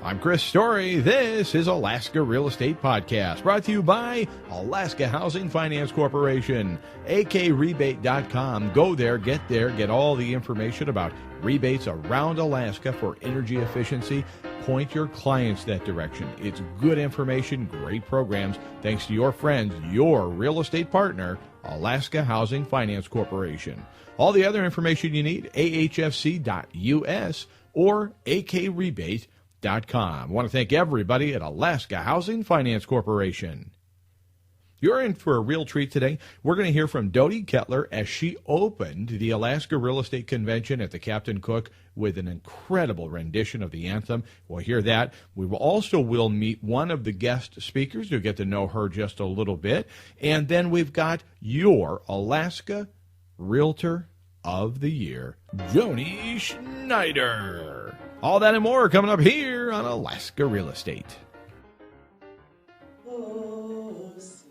I'm Chris Story. This is Alaska Real Estate Podcast, brought to you by Alaska Housing Finance Corporation, akrebate.com. Go there, get all the information about rebates around Alaska for energy efficiency. Point your clients that direction. It's good information, great programs, thanks to your friends, your real estate partner, Alaska Housing Finance Corporation. All the other information you need, ahfc.us or akrebate.com. I want to thank everybody at Alaska Housing Finance Corporation. You're in for a real treat today. We're going to hear from Dodie Kettler as she opened the Alaska Real Estate Convention at the Captain Cook with an incredible rendition of the anthem. We'll hear that. We will meet one of the guest speakers. You'll get to know her just a little bit. And then we've got your Alaska Realtor of the Year, Joni Schneider. All that and more coming up here on Alaska Real Estate. Oh, say,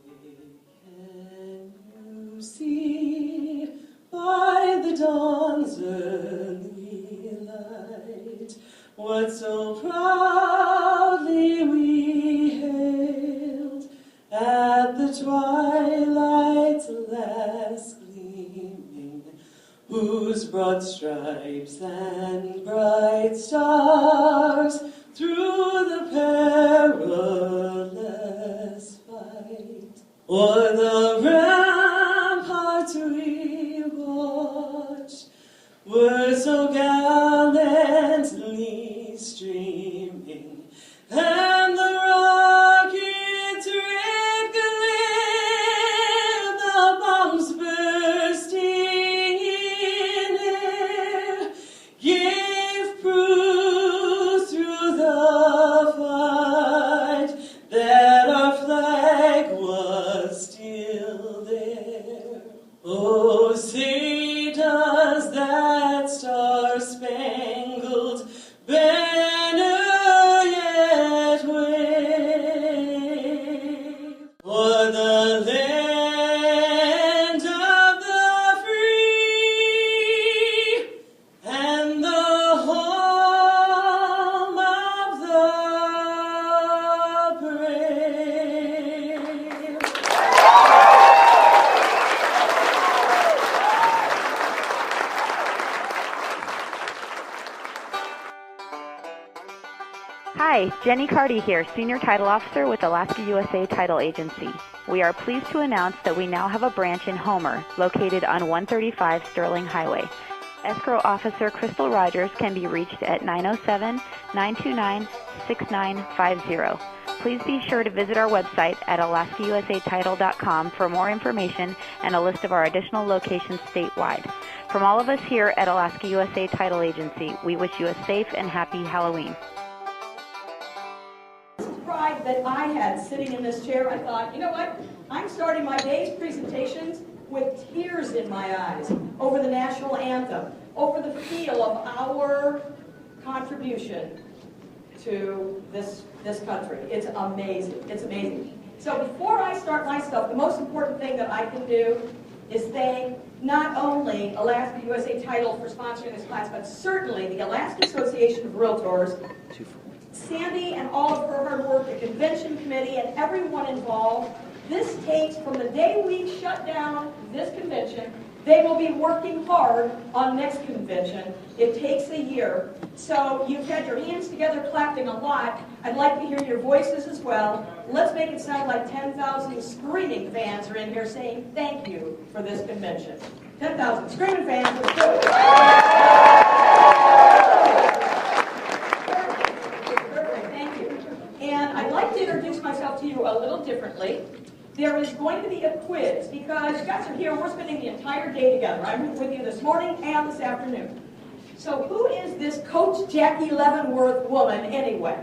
can you see by the dawn's early light what so proudly we hailed at the twilight's last gleaming, whose broad stripes and bright stars through the perilous fight o'er the ramparts we watched were so gallantly streaming, and the rocket's red gleam, the bombs bursting in air, gave proof through the fight that our flag was still there. Oh, say does that star-spangled banner yet wave o'er the land of the free and the home of the brave? Hi, Jenny Carty here, Senior Title Officer with Alaska USA Title Agency. We are pleased to announce that we now have a branch in Homer, located on 135 Sterling Highway. Escrow Officer Crystal Rogers can be reached at 907-929-6950. Please be sure to visit our website at alaskausatitle.com for more information and a list of our additional locations statewide. From all of us here at Alaska USA Title Agency, we wish you a safe and happy Halloween. Pride that I had sitting in this chair, I thought, you know what? I'm starting my day's presentations with tears in my eyes over the national anthem, over the feel of our contribution to this country. It's amazing. It's amazing. So before I start my stuff, the most important thing that I can do is thank not only Alaska USA Title for sponsoring this class, but certainly the Alaska Association of Realtors, Sandy and all of her hard work, the convention committee, and everyone involved. This takes, from the day we shut down this convention, they will be working hard on next convention. It takes a year. So you've had your hands together clapping a lot. I'd like to hear your voices as well. Let's make it sound like 10,000 screaming fans are in here saying thank you for this convention. 10,000 screaming fans. Let's do it. And I'd like to introduce myself to you a little differently. There is going to be a quiz because you guys are here and we're spending the entire day together. I'm with you this morning and this afternoon. So who is this Coach Jackie Leavenworth woman anyway?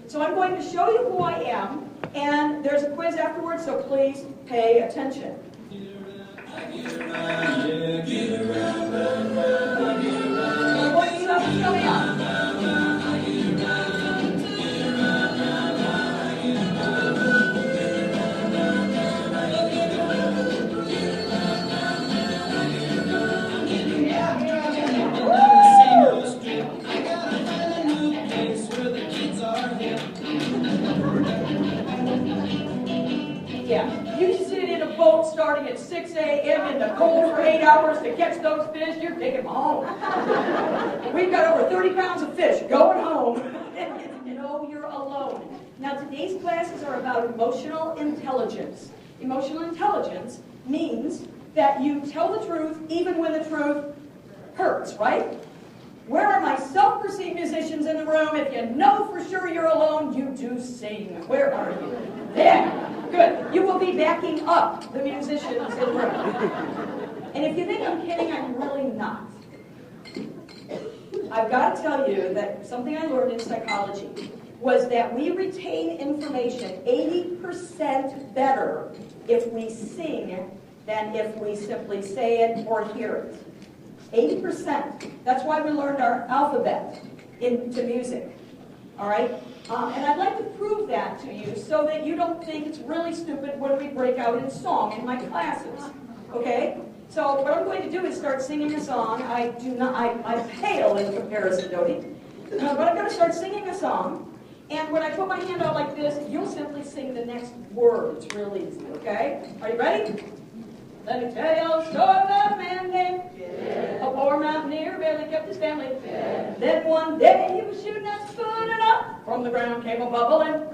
So I'm going to show you who I am, and there's a quiz afterwards, so please pay attention. What's coming up? Yeah, you sit in a boat starting at 6 a.m. in the cold for 8 hours to catch those fish, you're taking them home. We've got over 30 pounds of fish going home. No, you're alone. Now, today's classes are about emotional intelligence. Emotional intelligence means that you tell the truth even when the truth hurts, right? Where are my self-perceived musicians in the room? If you know for sure you're alone, you do sing. Where are you? There. Good. You will be backing up the musicians in the room. And if you think I'm kidding, I'm really not. I've got to tell you that something I learned in psychology was that we retain information 80% better if we sing than if we simply say it or hear it. 80%. That's why we learned our alphabet into music. All right? And I'd like to prove that to you so that you don't think it's really stupid when we break out in song in my classes. Okay? So what I'm going to do is start singing a song. I pale in comparison, Dodie. But I'm going to start singing a song. And when I put my hand out like this, you'll simply sing the next word. It's real easy, okay? Are you ready? Let me tell you a story about a man named a poor mountaineer, barely kept his family. Then one day he was shooting at spoon and up from the ground came a bubbling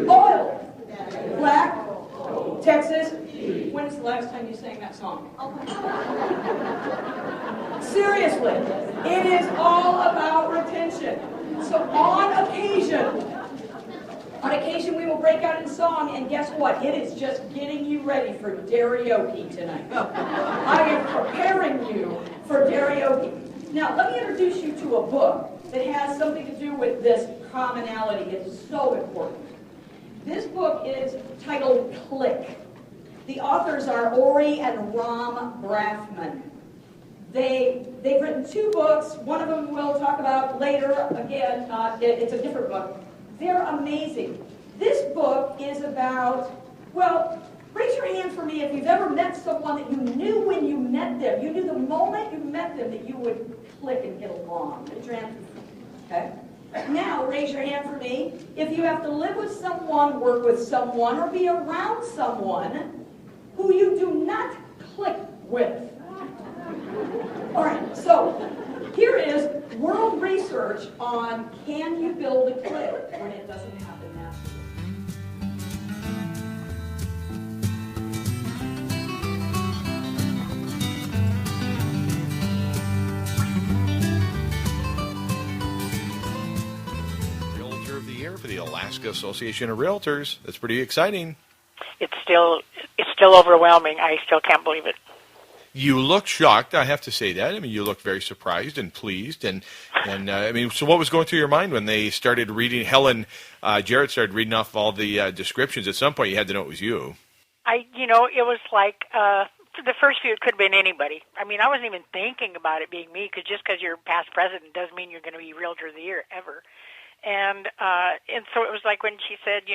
oil. Black, Texas. When is the last time you sang that song? Seriously, it is all about retention. So on occasion we will break out in song, and guess what? It is just getting you ready for karaoke tonight. I am preparing you for karaoke. Now, let me introduce you to a book that has something to do with this commonality. It's so important. This book is titled Click. The authors are Ori and Ram Brafman. They've written 2 books. One of them we'll talk about later. Again, it's a different book. They're amazing. This book is about, well, raise your hand for me if you've ever met someone that you knew when you met them. You knew the moment you met them that you would click and get along. Raise your hand. Okay. Now, raise your hand for me if you have to live with someone, work with someone, or be around someone who you do not click with. All right, so here is world research on can you build a click when it doesn't happen naturally. Realtor of the Year for the Alaska Association of Realtors. That's pretty exciting. It's still overwhelming. I still can't believe it. You look shocked, I have to say that. I mean, you look very surprised and pleased. And I mean, so what was going through your mind when they started reading, Jarrett started reading off all the descriptions? At some point, you had to know it was you. It was like, for the first few, it could have been anybody. I mean, I wasn't even thinking about it being me, because just because you're past president doesn't mean you're going to be Realtor of the Year ever. And so it was like when she said,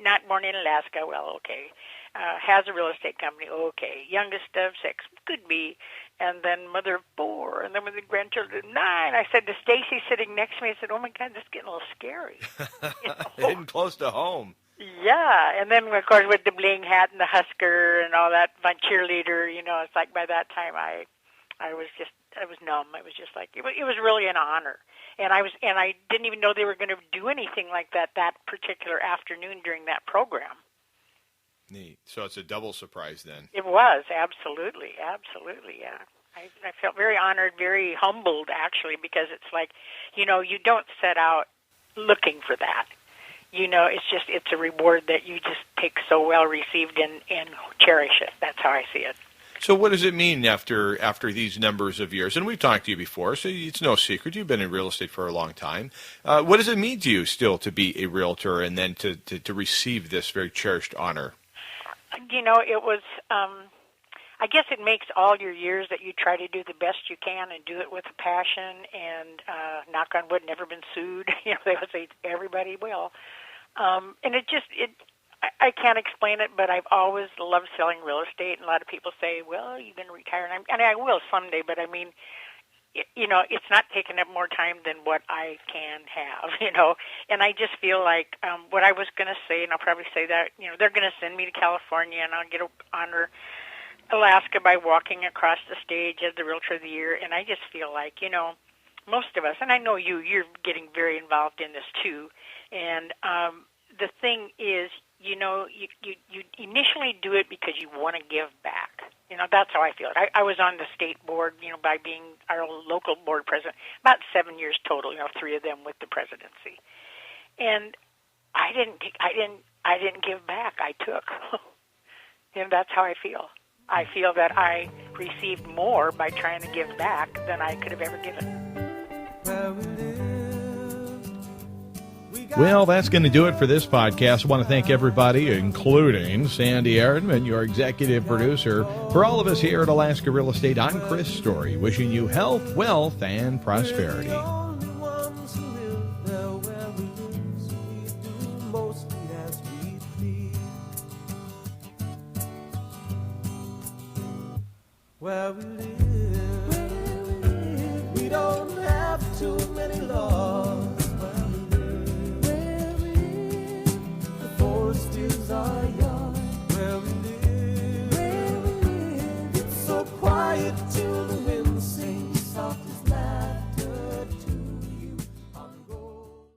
not born in Alaska, well, okay. Has a real estate company, okay. Youngest of 6, could be. And then mother of 4, and then with the grandchildren 9. I said to Stacy sitting next to me, I said, oh my God, this is getting a little scary. Hitting close to home. Yeah, and then of course with the bling hat and the Husker and all that, my cheerleader, it's like by that time I was numb. It was just like, it was really an honor. And I didn't even know they were going to do anything like that particular afternoon during that program. Neat. So it's a double surprise then. It was, absolutely, yeah. I felt very honored, very humbled, actually, because it's like, you don't set out looking for that. It's a reward that you just take so well received and cherish it. That's how I see it. So what does it mean after these numbers of years? And we've talked to you before, so it's no secret. You've been in real estate for a long time. What does it mean to you still to be a realtor and then to receive this very cherished honor? It was, I guess it makes all your years that you try to do the best you can and do it with a passion and, knock on wood, never been sued. They would say everybody will. And I can't explain it, but I've always loved selling real estate. And a lot of people say, well, you're going to retire. And I will someday, but I mean, it's not taking up more time than what I can have, and I just feel like what I was going to say, and I'll probably say that, they're going to send me to California, and I'll get to honor Alaska by walking across the stage as the Realtor of the Year, and I just feel like, most of us, and I know you're getting very involved in this too, and the thing is, you initially do it because you want to give back. That's how I feel it. I was on the state board, by being our local board president, about 7 years total, 3 of them with the presidency. And I didn't give back. I took. And that's how I feel. I feel that I received more by trying to give back than I could have ever given. Well, that's going to do it for this podcast. I want to thank everybody, including Sandy Erdman, your executive producer. For all of us here at Alaska Real Estate, I'm Chris Story, wishing you health, wealth, and prosperity. Where we live, we don't have too many laws. The forest is our yard. Where we live, it's so quiet too.